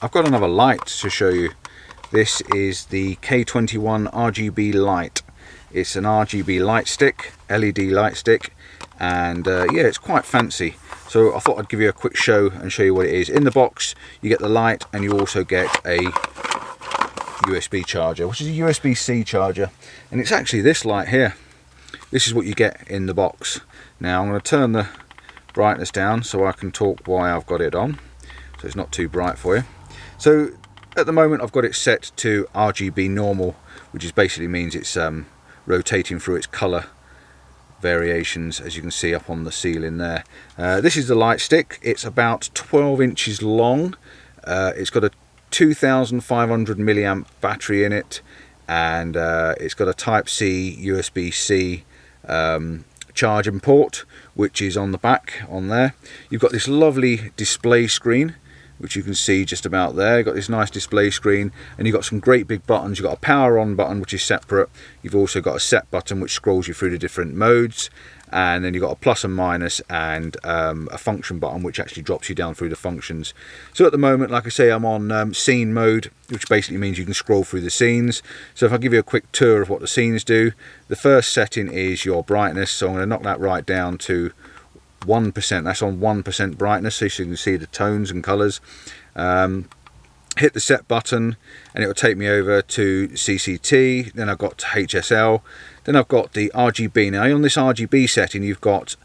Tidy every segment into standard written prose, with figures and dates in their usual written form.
I've got another light to show you. This is the K21 RGB light. It's an RGB light stick, LED light stick, and yeah, it's quite fancy. So I thought I'd give you a quick show and show you what it is. In the box you get the light, and you also get a USB charger, which is a USB-C charger, and it's actually this light here. This is what you get in the box. Now I'm going to turn the brightness down so I can talk while I've got it on, so it's not too bright for you. So at the moment I've got it set to RGB normal, which is basically means it's rotating through its colour variations, as you can see up on the ceiling there. This is the light stick. It's about 12 inches long. It's got a 2500 milliamp battery in it, and it's got a Type-C USB-C charging port, which is on the back on there. You've got this lovely display screen, which you can see just about there. You've got this nice display screen, and you've got some great big buttons. You've got a power on button, which is separate. You've also got a set button, which scrolls you through the different modes, and then you've got a plus and minus, and a function button, which actually drops you down through the functions. So at the moment, like I say, I'm on scene mode, which basically means you can scroll through the scenes. So if I give you a quick tour of what the scenes do, the first setting is your brightness. So I'm going to knock that right down to 1%. That's on 1% brightness, so you can see the tones and colours. Hit the set button and it will take me over to CCT. Then I've got HSL. Then I've got the RGB. Now on this RGB setting you've got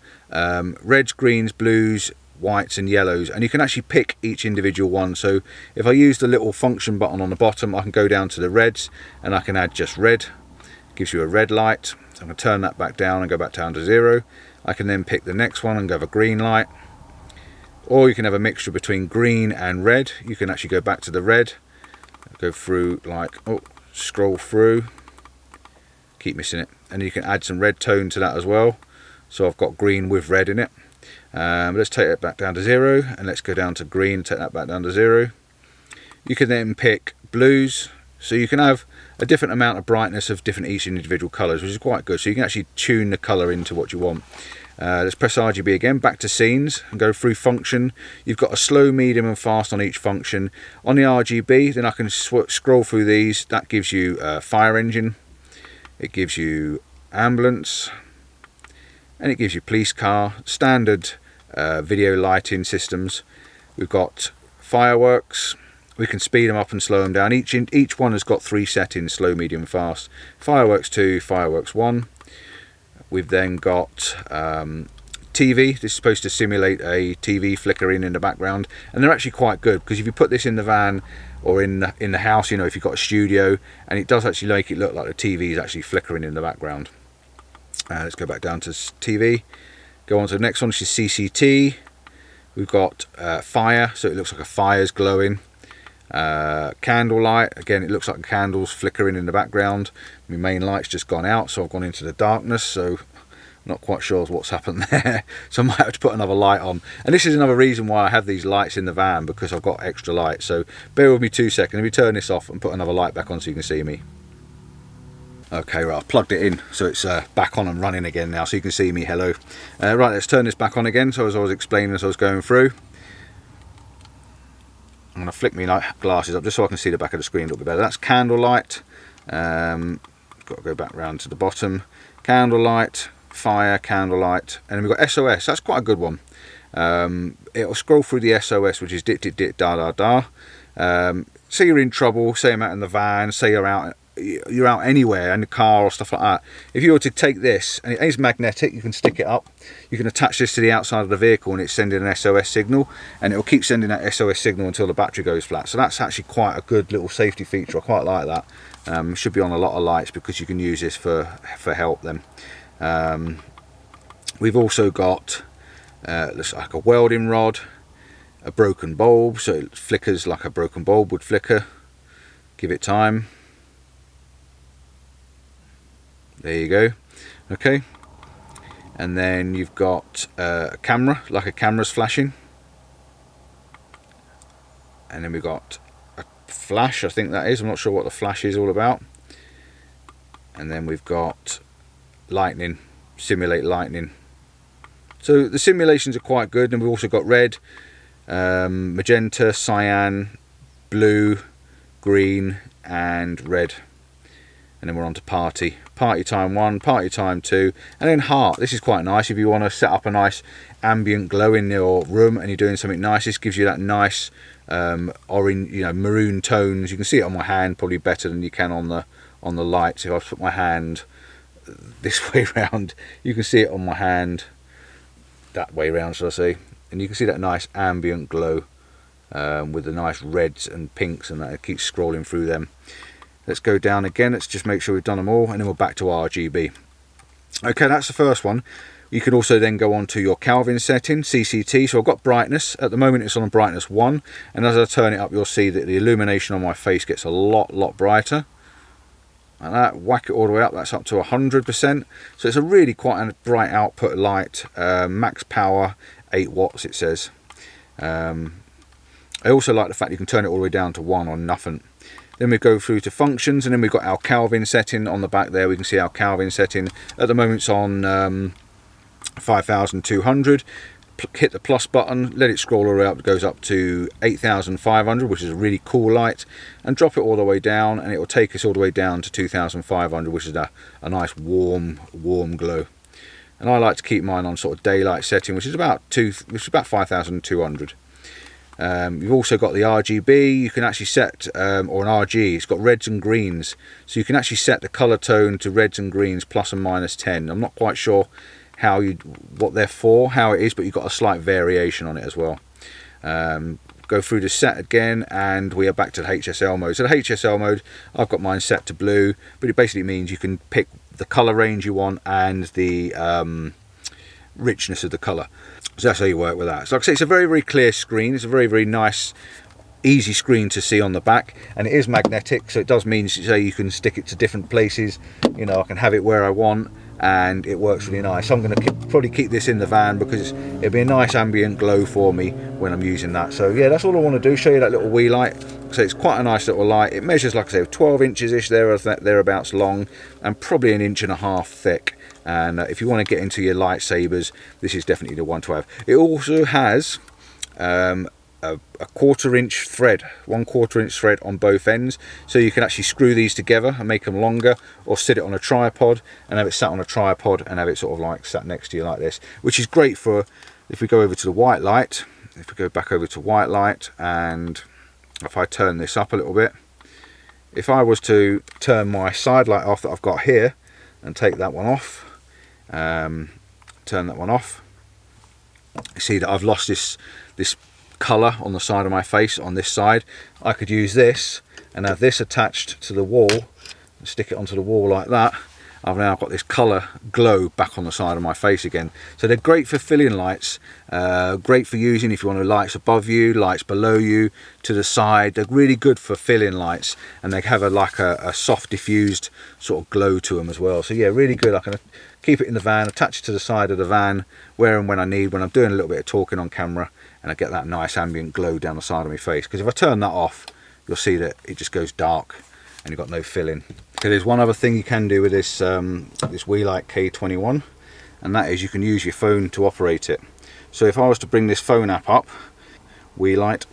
reds, greens, blues, whites and yellows, and you can actually pick each individual one. So if I use the little function button on the bottom, I can go down to the reds and I can add just red. It gives you a red light. So I'm going to turn that back down and go back down to 0. I can then pick the next one and go have a green light, or you can have a mixture between green and red. You can actually go back to the red, go through like, oh, scroll through, keep missing it, and you can add some red tone to that as well. So I've got green with red in it. Let's take it back down to 0, and let's go down to green, take that back down to 0. You can then pick blues, so you can have a different amount of brightness of different each individual colours, which is quite good. So you can actually tune the colour into what you want. Let's press RGB again, back to scenes and go through function. You've got a slow, medium and fast on each function. On the RGB, then I can scroll through these. That gives you fire engine, it gives you ambulance, and it gives you police car, standard video lighting systems. We've got fireworks. We can speed them up and slow them down. Each one has got 3 settings: slow, medium, fast. Fireworks 2, fireworks 1. We've then got TV. This is supposed to simulate a TV flickering in the background, and they're actually quite good, because if you put this in the van or in the house, you know, if you've got a studio, and it does actually make it look like the TV is actually flickering in the background. Let's go back down to TV. Go on to the next one, which is CCT. We've got fire, so it looks like a fire's glowing. Candlelight, again it looks like candles flickering in the background. My main light's just gone out, so I've gone into the darkness, so I'm not quite sure what's happened there. So I might have to put another light on, and this is another reason why I have these lights in the van, because I've got extra light. So bear with me 2 seconds. Let me turn this off and put another light back on so you can see me. Okay, right, I've plugged it in, so it's back on and running again now, so you can see me. Hello. Right, let's turn this back on again. So as I was explaining, as I was going through, I'm going to flick my glasses up just so I can see the back of the screen a little bit better. That's candlelight. Got to go back round to the bottom. Candlelight, fire, candlelight, and then we've got SOS. That's quite a good one. It'll scroll through the SOS, which is dit dit dit da da da. Say you're in trouble, say I'm out in the van, say you're out anywhere in the car or stuff like that. If you were to take this, and it is magnetic, you can stick it up, you can attach this to the outside of the vehicle, and it's sending an SOS signal, and it will keep sending that SOS signal until the battery goes flat. So that's actually quite a good little safety feature. I quite like that. Should be on a lot of lights, because you can use this for help then. We've also got looks like a welding rod, a broken bulb, so it flickers like a broken bulb would flicker. Give it time. There you go. Okay, and then you've got a camera, like a camera's flashing, and then we've got a flash, I think that is, I'm not sure what the flash is all about, and then we've got lightning, simulate lightning. So the simulations are quite good, and we've also got red, magenta, cyan, blue, green and red. And then we're on to party time 1, party time 2, and then heart. This is quite nice if you want to set up a nice ambient glow in your room and you're doing something nice. This gives you that nice orange, maroon tones. You can see it on my hand probably better than you can on the lights. If I put my hand this way round, you can see it on my hand that way round, shall I say, and you can see that nice ambient glow with the nice reds and pinks, and that it keeps scrolling through them. Let's go down again. Let's just make sure we've done them all, and then we're back to RGB. Okay, that's the first one. You can also then go on to your Kelvin setting, CCT. So I've got brightness. At the moment it's on brightness 1, and as I turn it up you'll see that the illumination on my face gets a lot brighter. And that, whack it all the way up, that's up to 100%. So it's a really quite a bright output light. Max power 8 watts it says. I also like the fact you can turn it all the way down to 1 or nothing. Then we go through to functions, and then we've got our Kelvin setting on the back there. We can see our Kelvin setting. At the moment it's on 5200. Hit the plus button, let it scroll all the way up. It goes up to 8500, which is a really cool light, and drop it all the way down, and it will take us all the way down to 2500, which is a nice warm glow. And I like to keep mine on sort of daylight setting, which is about 5200. You've also got the RGB. You can actually set, or an RG, it's got reds and greens, so you can actually set the color tone to reds and greens plus and minus 10. I'm not quite sure what they're for, how it is, but you've got a slight variation on it as well. Go through the set again, and we are back to the Hsl mode. So the Hsl mode, I've got mine set to blue, but it basically means you can pick the color range you want and the richness of the color. So that's how you work with that. So like I say, it's a very clear screen. It's a very nice, easy screen to see on the back, and it is magnetic, so it does mean, say, you can stick it to different places. I can have it where I want, and it works really nice. So I'm going to probably keep this in the van because it'll be a nice ambient glow for me when I'm using that. So yeah, that's all I want to do, show you that little Weeylite. So it's quite a nice little light. It measures, like I say, 12 inches ish thereabouts long, and probably 1.5 inches thick. And if you want to get into your lightsabers, this is definitely the one to have. It also has a 1/4 inch thread, 1/4 inch thread on both ends, so you can actually screw these together and make them longer, or sit it on a tripod and have it sat on a tripod and have it sort of like sat next to you like this, which is great for, if we go over to the white light, if we go back over to white light, and if I turn this up a little bit, if I was to turn my side light off that I've got here and take that one off, turn that one off, you see that I've lost this colour on the side of my face on this side. I could use this and have this attached to the wall and stick it onto the wall like that. I've now got this colour glow back on the side of my face again. So they're great for filling lights, great for using if you want lights above you, lights below you, to the side. They're really good for filling lights, and they have a soft diffused sort of glow to them as well. So yeah, really good. I can keep it in the van, attach it to the side of the van where and when I need, when I'm doing a little bit of talking on camera, and I get that nice ambient glow down the side of my face. Because if I turn that off, you'll see that it just goes dark and you've got no filling. Okay, there's one other thing you can do with this this Weeylite K21, and that is you can use your phone to operate it. So if I was to bring this phone app up, Weeylite,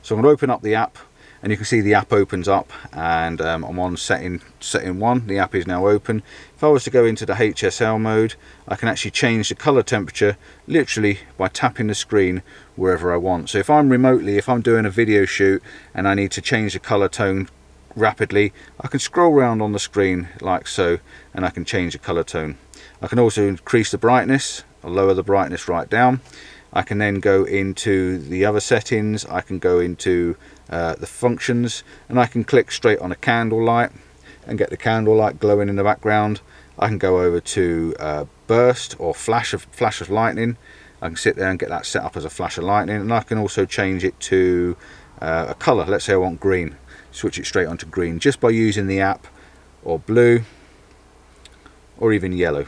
so I'm going to open up the app, and you can see the app opens up, and I'm on setting 1. The app is now open. If I was to go into the Hsl mode, I can actually change the color temperature literally by tapping the screen wherever I want. So if I'm doing a video shoot and I need to change the color tone rapidly, I can scroll around on the screen like so, and I can change the color tone. I can also increase the brightness or lower the brightness right down. I can then go into the other settings. I can go into the functions, and I can click straight on a candle light and get the candle light glowing in the background. I can go over to burst or flash of lightning. I can sit there and get that set up as a flash of lightning, and I can also change it to a color. Let's say I want green, switch it straight onto green just by using the app, or blue, or even yellow.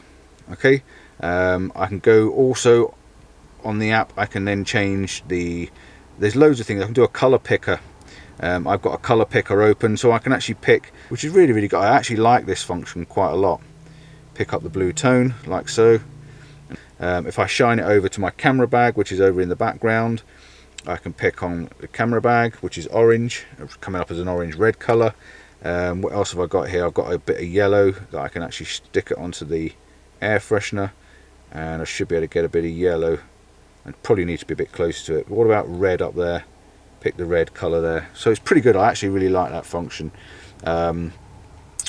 Okay, I can go also on the app. I can then change there's loads of things. I can do a color picker. I've got a color picker open, so I can actually pick, which is really good. I actually like this function quite a lot. Pick up the blue tone like so. If I shine it over to my camera bag, which is over in the background, I can pick on the camera bag, which is orange, coming up as an orange-red colour. What else have I got here? I've got a bit of yellow that I can actually stick it onto the air freshener, and I should be able to get a bit of yellow, and probably need to be a bit close to it. But what about red up there? Pick the red colour there. So it's pretty good. I actually really like that function.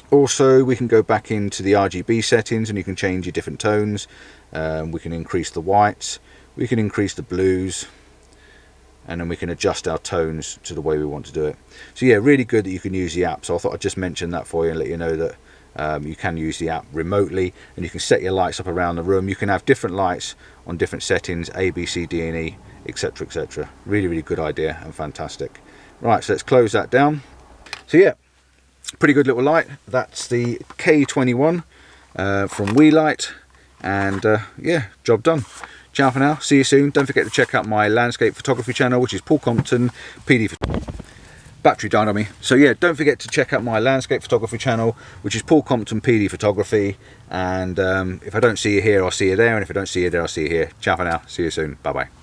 Also, we can go back into the RGB settings and you can change your different tones. We can increase the whites, we can increase the blues, and then we can adjust our tones to the way we want to do it. So yeah, really good that you can use the app. So I thought I'd just mention that for you and let you know that you can use the app remotely, and you can set your lights up around the room. You can have different lights on different settings, A, B, C, D and E, etc, etc. Really good idea and fantastic. Right, so let's close that down. So yeah, pretty good little light. That's the K21 from Weeylite, and yeah, job done. Ciao for now, see you soon. Don't forget to check out my landscape photography channel, which is Paul Compton PD Battery died on me. So yeah, don't forget to check out my landscape photography channel, which is Paul Compton PD Photography. And if I don't see you here, I'll see you there, and if I don't see you there, I'll see you here. Ciao for now, see you soon, bye bye.